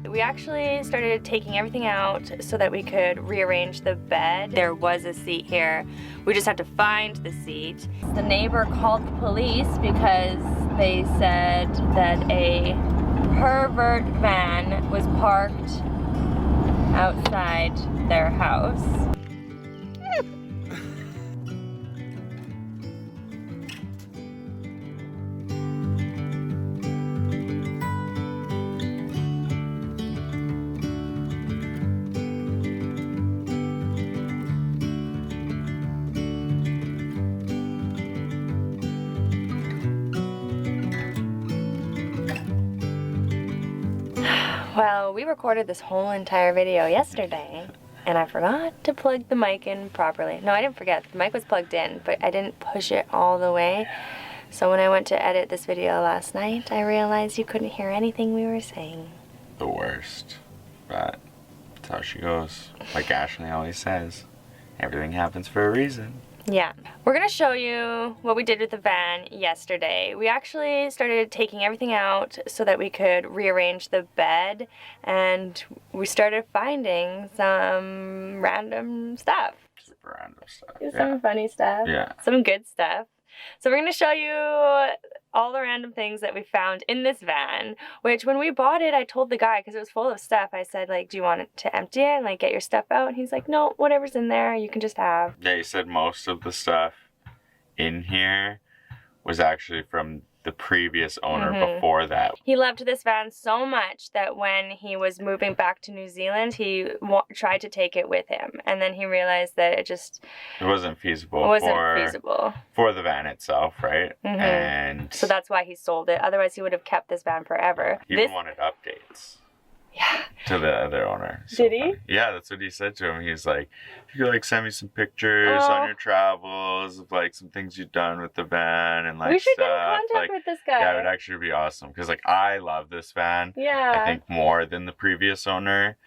we actually started taking everything out so that we could rearrange the bed. There was a seat here. We just had to find the seat. The neighbor called the police because they said that a pervert van was parked outside their house. Well, we recorded this whole entire video yesterday, and I forgot to plug the mic in properly. No, I didn't forget. The mic was plugged in, but I didn't push it all the way. So when I went to edit this video last night, I realized you couldn't hear anything we were saying. The worst. But that's how she goes. Like Ashley always says, everything happens for a reason. Yeah. We're gonna show you what we did with the van yesterday. We actually started taking everything out so that we could rearrange the bed, and we started finding some random stuff. Super random stuff. Some funny stuff. Yeah. Some good stuff. So we're gonna show you all the random things that we found in this van, which when we bought it, I told the guy, because it was full of stuff, I said, like, do you want it to empty it and like get your stuff out? And he's like, no, whatever's in there, you can just have. Yeah, he said most of the stuff in here was actually from the previous owner before that. He loved this van so much that when he was moving back to New Zealand, he tried to take it with him, and then he realized that it wasn't feasible. For the van itself, right? And so that's why he sold it. Otherwise, he would have kept this van forever. He even wanted updates. Yeah. To the other owner. Did he? Yeah, that's what he said to him. He's like, if you could like send me some pictures on your travels of like some things you've done with the van and like we should stuff. Get in contact with this guy. Yeah, it would actually be awesome because like I love this van. Yeah. I think more than the previous owner.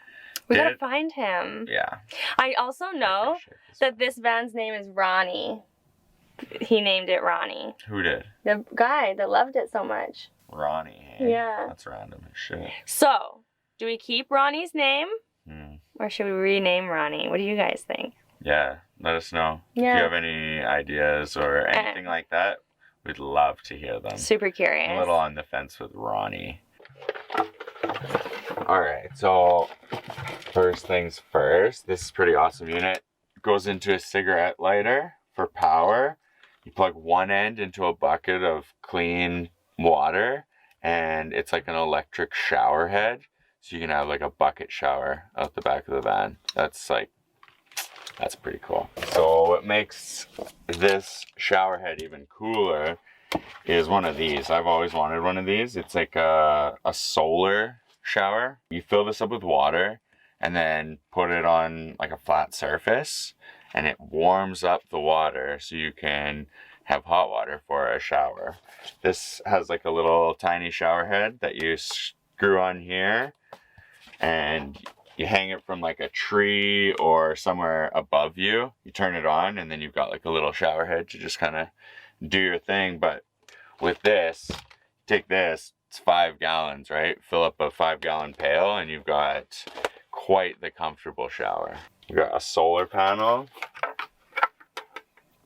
We gotta find him. Yeah. I also know that this van's name is Ronnie. He named it Ronnie. Who did? The guy that loved it so much. Ronnie. Hey? Yeah. That's random as shit. So, do we keep Ronnie's name? Or should we rename Ronnie? What do you guys think? Yeah, let us know. Yeah. If you have any ideas or anything like that, we'd love to hear them. Super curious. I'm a little on the fence with Ronnie. Alright, so first things first, this is a pretty awesome unit. It goes into a cigarette lighter for power. You plug one end into a bucket of clean water, and it's like an electric shower head. So you can have like a bucket shower out the back of the van. That's pretty cool. So what makes this shower head even cooler is one of these. I've always wanted one of these. It's like a solar shower. You fill this up with water and then put it on like a flat surface, and it warms up the water so you can have hot water for a shower. This has like a little tiny shower head that you screw on here, and you hang it from like a tree or somewhere above you. You turn it on, and then you've got like a little shower head to just kind of do your thing. But with this, take this, it's 5 gallons, right? Fill up a 5-gallon pail, and you've got quite the comfortable shower. You got a solar panel.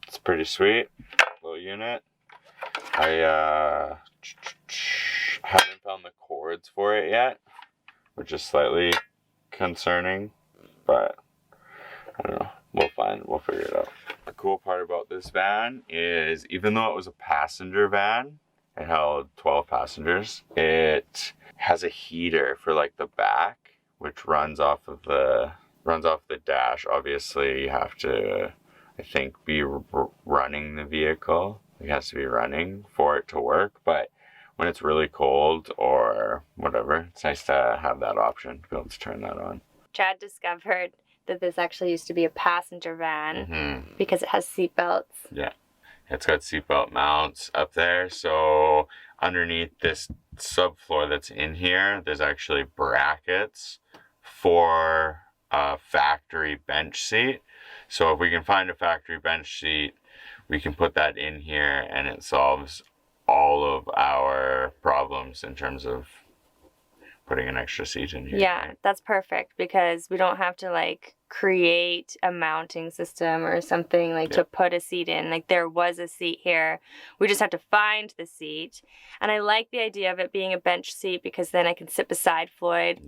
It's pretty sweet little unit. I haven't found the cords for it yet, which is slightly concerning, but I don't know. We'll figure it out. The cool part about this van is, even though it was a passenger van, it held 12 passengers, it has a heater for like the back, which runs off the dash. Obviously, you have to, I think, be running the vehicle. It has to be running for it to work, but when it's really cold or whatever, it's nice to have that option to be able to turn that on. Chad discovered that this actually used to be a passenger van because it has seat belts. Yeah, it's got seatbelt mounts up there. So underneath this subfloor that's in here, there's actually brackets for a factory bench seat. So if we can find a factory bench seat, we can put that in here, and it solves all of our problems in terms of putting an extra seat in here. Yeah, right? that's perfect because we don't have to like create a mounting system or something like to put a seat in. Like there was a seat here. We just have to find the seat. And I like the idea of it being a bench seat because then I can sit beside Floyd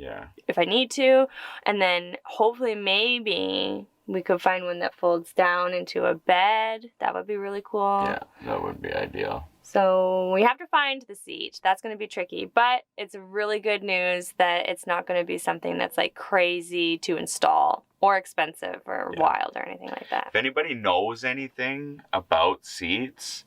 if I need to. And then hopefully maybe we could find one that folds down into a bed. That would be really cool. Yeah, that would be ideal. So we have to find the seat. That's going to be tricky, but it's really good news that it's not going to be something that's like crazy to install or expensive or wild or anything like that. If anybody knows anything about seats,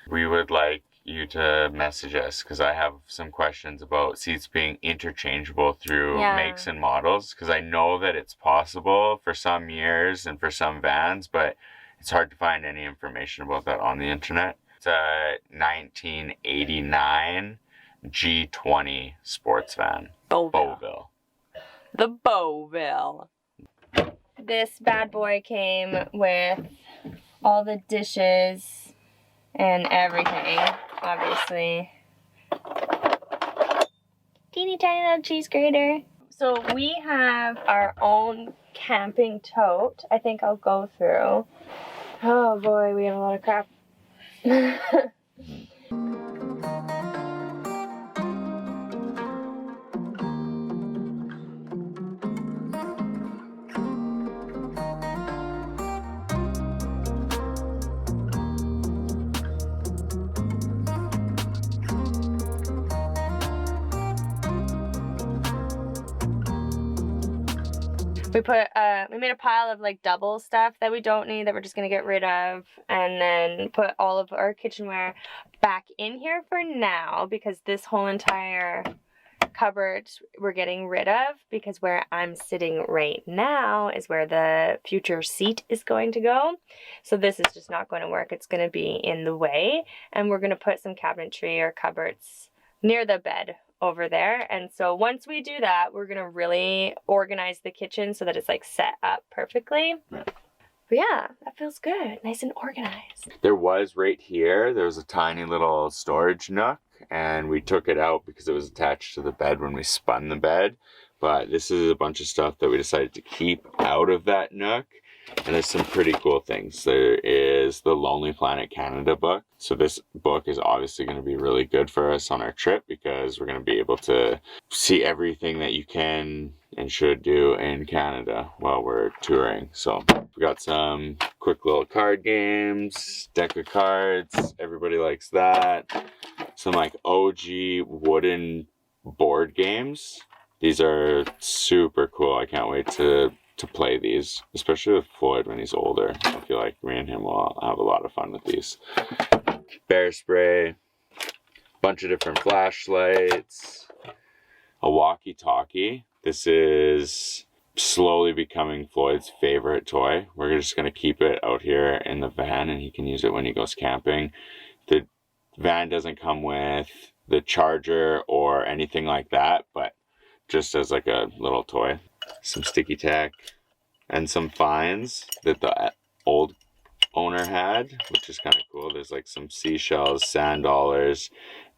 we would like you to message us because I have some questions about seats being interchangeable through makes and models, because I know that it's possible for some years and for some vans, but it's hard to find any information about that on the internet. It's a 1989 G20 sports van. Beauville. The Beauville. This bad boy came with all the dishes and everything, obviously. Teeny tiny little cheese grater. So we have our own camping tote. I think I'll go through. Oh boy, we have a lot of crap. We made a pile of like double stuff that we don't need that we're just gonna get rid of, and then put all of our kitchenware back in here for now because this whole entire cupboard we're getting rid of, because where I'm sitting right now is where the future seat is going to go. So this is just not going to work. It's going to be in the way, and we're going to put some cabinetry or cupboards near the bed over there. And so once we do that, we're gonna really organize the kitchen so that it's like set up perfectly. But yeah, that feels good, nice and organized. There was right here, there was a tiny little storage nook, and we took it out because it was attached to the bed when we spun the bed. But this is a bunch of stuff that we decided to keep out of that nook. And there's some pretty cool things. There is the Lonely Planet Canada book. So this book is obviously going to be really good for us on our trip because we're going to be able to see everything that you can and should do in Canada while we're touring. So we got some quick little card games, deck of cards. Everybody likes that. Some like OG wooden board games. These are super cool. I can't wait to play these, especially with Floyd when he's older. I feel like me and him will have a lot of fun with these. Bear spray, bunch of different flashlights, a walkie-talkie. This is slowly becoming Floyd's favorite toy. We're just going to keep it out here in the van and he can use it when he goes camping. The van doesn't come with the charger or anything like that, but just as like a little toy. Some sticky tack and some fines that the old owner had, which is kind of cool. There's like some seashells, sand dollars,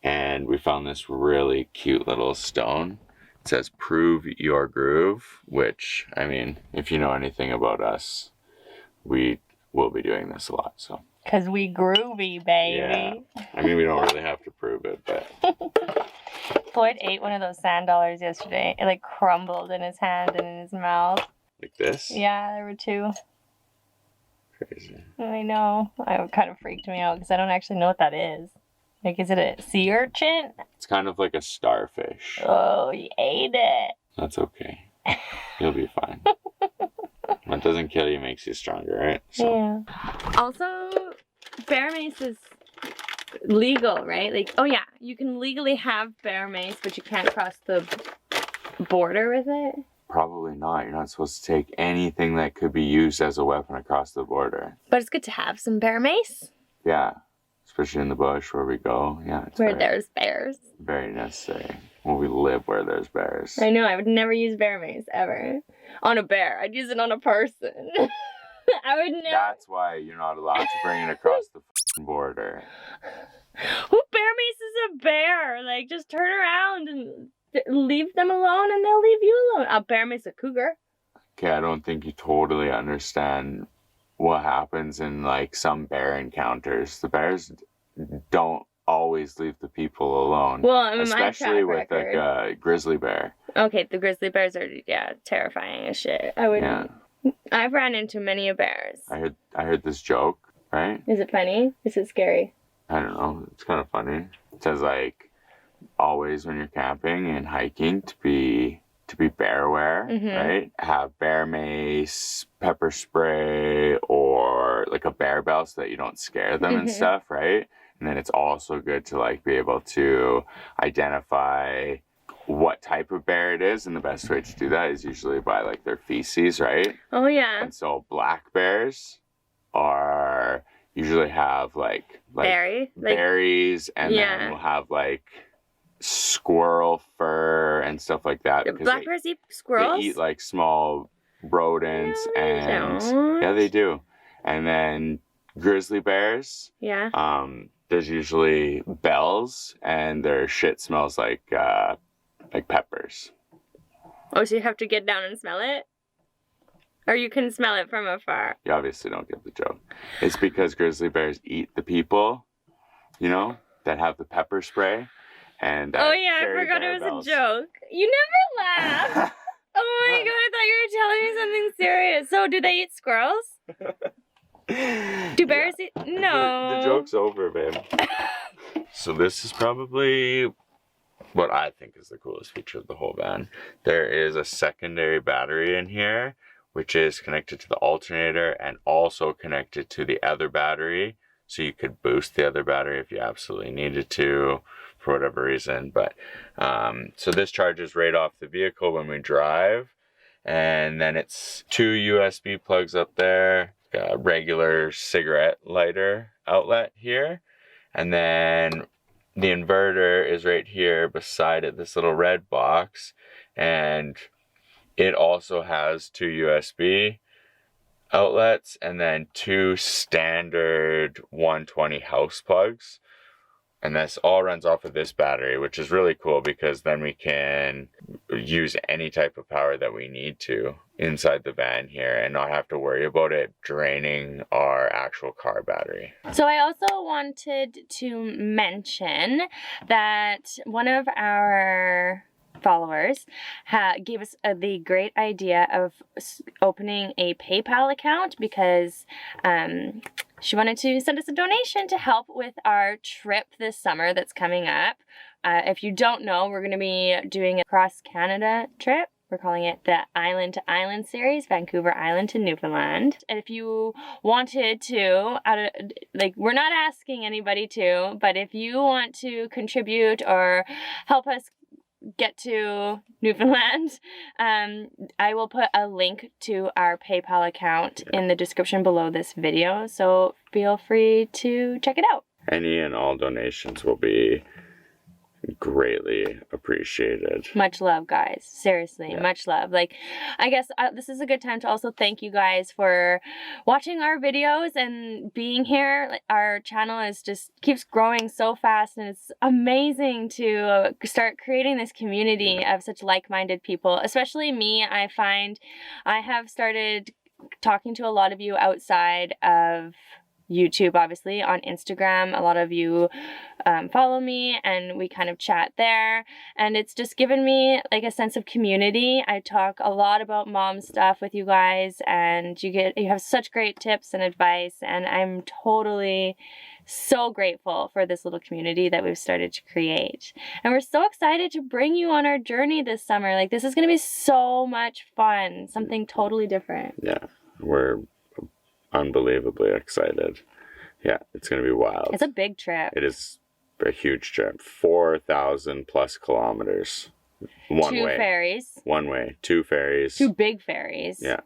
and we found this really cute little stone. It says "Prove Your Groove," which, I mean, if you know anything about us, we will be doing this a lot. So because we groovy, baby. Yeah, I mean, we don't really have to prove it, but Floyd ate one of those sand dollars yesterday. It like crumbled in his hand and in his mouth. Like this? Yeah, there were two. Crazy. I know. It kind of freaked me out because I don't actually know what that is. Like, is it a sea urchin? It's kind of like a starfish. Oh, you ate it. That's okay. You'll be fine. What doesn't kill you makes you stronger, right? So. Yeah. Also, bear mace is legal, right? Like, oh yeah, you can legally have bear mace, but you can't cross the border with it. Probably not. You're not supposed to take anything that could be used as a weapon across the border. But it's good to have some bear mace. Yeah. Especially in the bush where we go. Yeah. It's where there's bears. Very necessary. When we live where there's bears. I know. I would never use bear mace, ever. On a bear. I'd use it on a person. I would never. That's why you're not allowed to bring it across the border. Who bear mace is a bear? Like, just turn around and leave them alone and they'll leave you alone. A bear makes a cougar. Okay, I don't think you totally understand what happens in like some bear encounters. The bears don't always leave the people alone. Well, I mean, especially with like a grizzly bear. Okay, the grizzly bears are terrifying as shit. I wouldn't. Yeah. I've ran into many bears. I heard this joke, right? Is it funny? Is it scary? I don't know. It's kind of funny. It says like always when you're camping and hiking to be bear aware, right? Have bear mace, pepper spray, or like a bear bell so that you don't scare them and stuff, right? And then it's also good to like be able to identify what type of bear it is, and the best way to do that is usually by like their feces, right? Oh yeah. And so black bears are usually have like berries, and then we'll have like squirrel fur and stuff like that. Black bears eat squirrels? They eat like small rodents yeah, they do. And then grizzly bears, there's usually bells, and their shit smells like peppers. Oh, so you have to get down and smell it? Or you can smell it from afar? You obviously don't get the joke. It's because grizzly bears eat the people, you know, that have the pepper spray. And oh yeah, I forgot it was a joke. You never laugh. Oh my god, I thought you were telling me something serious. So do they eat squirrels? Do bears eat? No. The joke's over, babe. So this is probably what I think is the coolest feature of the whole van. There is a secondary battery in here, which is connected to the alternator and also connected to the other battery. So you could boost the other battery if you absolutely needed to, for whatever reason. But so this charges right off the vehicle when we drive, and then it's 2 USB plugs up there, a regular cigarette lighter outlet here, and then the inverter is right here beside it, this little red box, and it also has 2 USB outlets and then 2 standard 120 house plugs. And this all runs off of this battery, which is really cool because then we can use any type of power that we need to inside the van here and not have to worry about it draining our actual car battery. So I also wanted to mention that one of our followers gave us the great idea of opening a PayPal account because she wanted to send us a donation to help with our trip this summer that's coming up. If you don't know, we're going to be doing a cross-Canada trip. We're calling it the Island to Island series, Vancouver Island to Newfoundland. And if you wanted to, we're not asking anybody to, but if you want to contribute or help us get to Newfoundland, I will put a link to our PayPal account in the description below this video, so feel free to check it out. Any and all donations will be greatly appreciated. Much love, guys. Seriously, much love. Like, I guess this is a good time to also thank you guys for watching our videos and being here. Like, our channel is just keeps growing so fast, and it's amazing to start creating this community of such like-minded people. Especially me, I find I have started talking to a lot of you outside of YouTube, obviously, on Instagram. A lot of you follow me and we kind of chat there, and it's just given me like a sense of community. I talk a lot about mom stuff with you guys, and you have such great tips and advice, and I'm totally so grateful for this little community that we've started to create. And we're so excited to bring you on our journey this summer. Like, this is going to be so much fun, something totally different. Yeah, we're unbelievably excited. Yeah, it's gonna be wild. It's a big trip. It is a huge trip. 4,000 plus kilometers one way. 2 ferries. One way. 2 ferries. 2 big ferries. Yeah.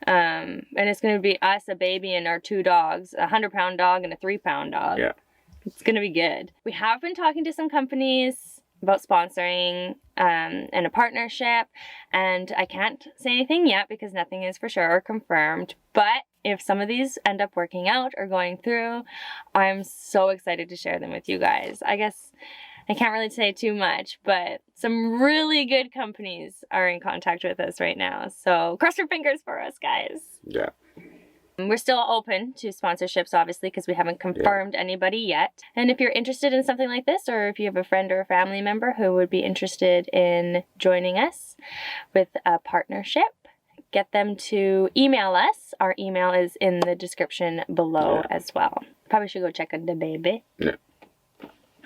And it's gonna be us, a baby, and our 2 dogs, a 100-pound dog and a 3-pound dog. Yeah. It's gonna be good. We have been talking to some companies about sponsoring and a partnership, and I can't say anything yet because nothing is for sure or confirmed, but if some of these end up working out or going through, I'm so excited to share them with you guys. I guess I can't really say too much, but some really good companies are in contact with us right now. So cross your fingers for us, guys. Yeah. We're still open to sponsorships, obviously, because we haven't confirmed anybody yet. And if you're interested in something like this, or if you have a friend or a family member who would be interested in joining us with a partnership, get them to email us. Our email is in the description below as well. Probably should go check on the baby. Yeah.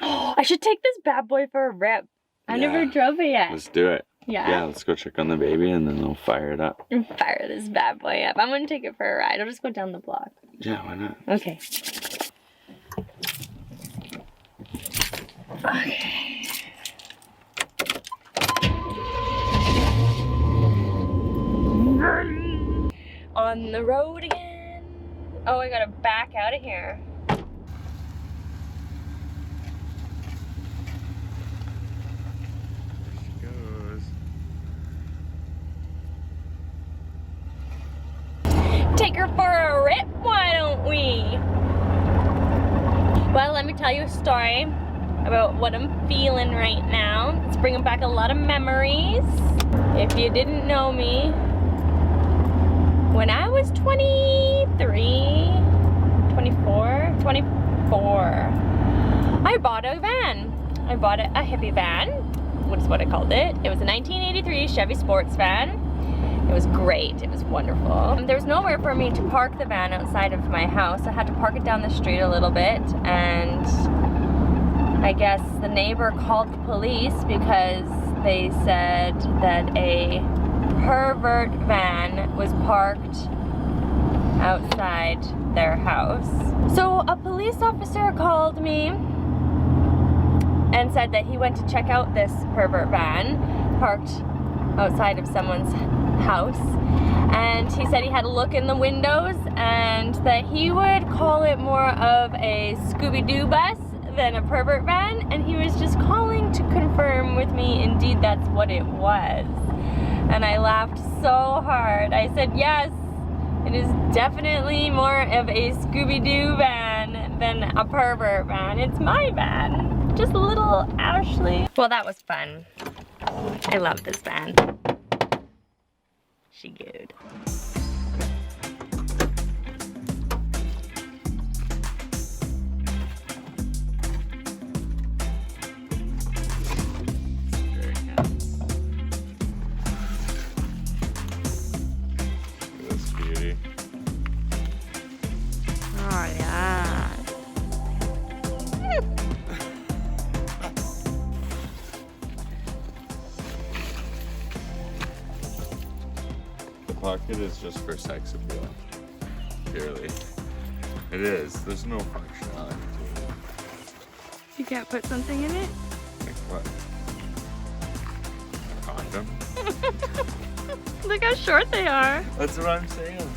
Oh, I should take this bad boy for a rip. I never drove it yet. Let's do it. Yeah. Yeah, let's go check on the baby and then we'll fire it up. And fire this bad boy up. I'm gonna take it for a ride. I'll just go down the block. Yeah, why not? Okay. Okay. On the road again. Oh, I gotta back out of here. Take her for a rip, why don't we? Well, let me tell you a story about what I'm feeling right now. It's bringing back a lot of memories. If you didn't know me, when I was 24, I bought a van. I bought a hippie van, which is what I called it. It was a 1983 Chevy sports van. It was great, it was wonderful. There was nowhere for me to park the van outside of my house. I had to park it down the street a little bit, and I guess the neighbor called the police because they said that a pervert van was parked outside their house. So a police officer called me and said that he went to check out this pervert van parked outside of someone's house, and he said he had a look in the windows and that he would call it more of a Scooby-Doo bus than a pervert van, and he was just calling to confirm with me indeed that's what it was. And I laughed so hard. I said, yes, it is definitely more of a Scooby-Doo van than a pervert van. It's my van, just little Ashley. Well, that was fun. I love this van. She good. This beauty. Oh yeah. The pocket is just for sex appeal. Purely. It is. There's no functionality to it. You can't put something in it? Like what? A condom? Look how short they are. That's what I'm saying.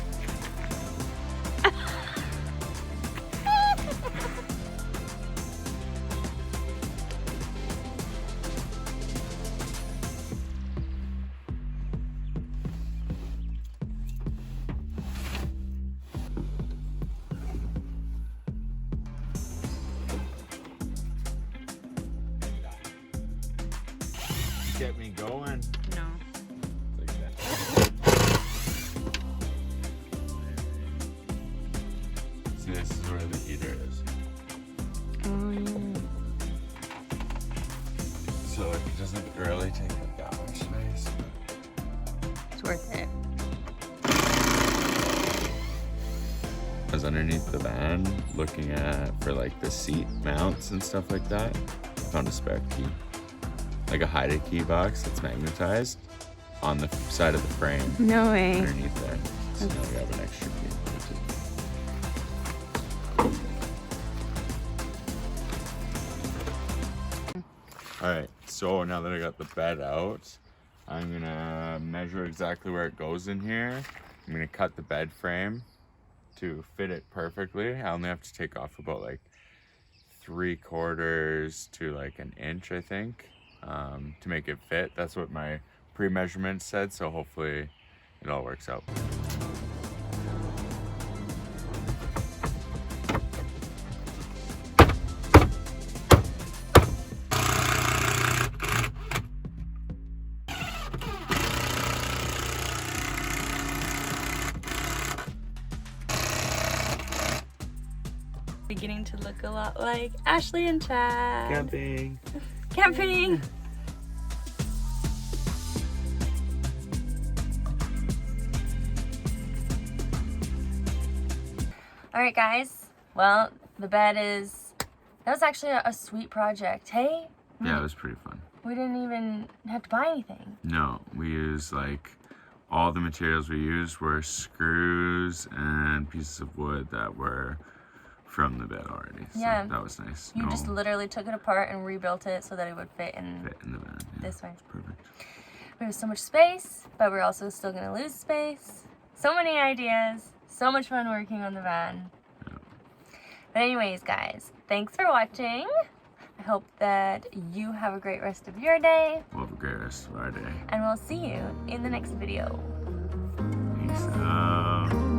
Get me going. No. Like that. See, this is where the heater is. Oh yeah. So like, it doesn't really take up that much space. It's worth it. I was underneath the van looking for like the seat mounts and stuff like that. I found a spare key. Like a hide key box that's magnetized on the side of the frame. No way. Underneath there. So now we have an extra key. Alright, so now that I got the bed out, I'm gonna measure exactly where it goes in here. I'm gonna cut the bed frame to fit it perfectly. I only have to take off about like 3/4 to like an inch, I think. To make it fit. That's what my pre-measurement said, so hopefully it all works out. Beginning to look a lot like Ashley and Chad. Camping. Camping! Alright guys, well, the bed is, that was actually a sweet project, hey? Yeah, it was pretty fun. We didn't even have to buy anything. No, we used like, all the materials we used were screws and pieces of wood that were from the bed already. So yeah. That was nice. You just literally took it apart and rebuilt it so that it would fit in the bed. Yeah, this way. Perfect. We have so much space, but we're also still gonna lose space. So many ideas, so much fun working on the van. Yeah. But anyways, guys, thanks for watching. I hope that you have a great rest of your day. We'll have a great rest of our day. And we'll see you in the next video. Peace out.